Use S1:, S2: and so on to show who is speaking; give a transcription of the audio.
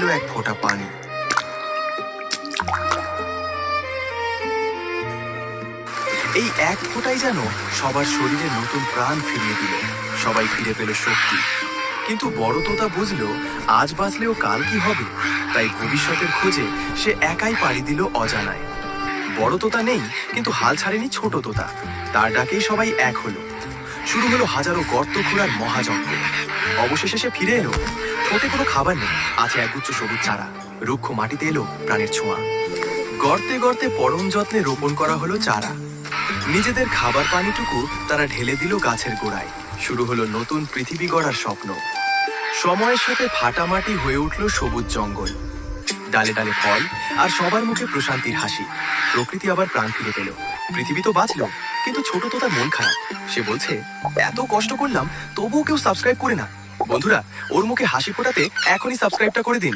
S1: এক ফোঁটা পানি। এই এক ফোঁটাই যেন সবার শরীরে নতুন প্রাণ ফিরিয়ে দিল। সবাই ফিরে পেল শক্তি। কিন্তু বড় তোতা বুঝলো আজ বাঁচলেও কাল কি হবে, তাই ভবিষ্যতের খোঁজে সে একাই পাড়ি দিল অজানায়। বড় তোতা নেই, কিন্তু হাল ছাড়েনি ছোট তোতা। তার ডাকেই সবাই এক হলো। শুরু হলো হাজারো গর্ত খোঁড়ার মহাযজ্ঞ। অবশেষে সে ফিরে এলো। ঠোঁটে কোনো খাবার নেই, আছে একগুচ্ছ সবুজ চারা। রুক্ষ মাটিতে এলো প্রাণের ছোঁয়া। গর্তে গর্তে পরম যত্নে রোপণ করা হলো চারা। নিজেদের খাবার পানিটুকু তারা ঢেলে দিল গাছের গোড়ায়। শুরু হলো নতুন পৃথিবী গড়ার স্বপ্ন। সময়ের সাথে ফাটা মাটি হয়ে উঠল সবুজ জঙ্গল। ডালে ডালে ফল, আর সবার মুখে প্রশান্তির হাসি। প্রকৃতি আবার প্রাণ ফিরে পেল। পৃথিবী তো বাঁচলো, কিন্তু ছোট তো তার মন খারাপ। সে বলছে, এত কষ্ট করলাম তবুও কেউ সাবস্ক্রাইব করে না। বন্ধুরা, ওর মুখে হাসি ফোটাতে এখনই সাবস্ক্রাইবটা করে দিন।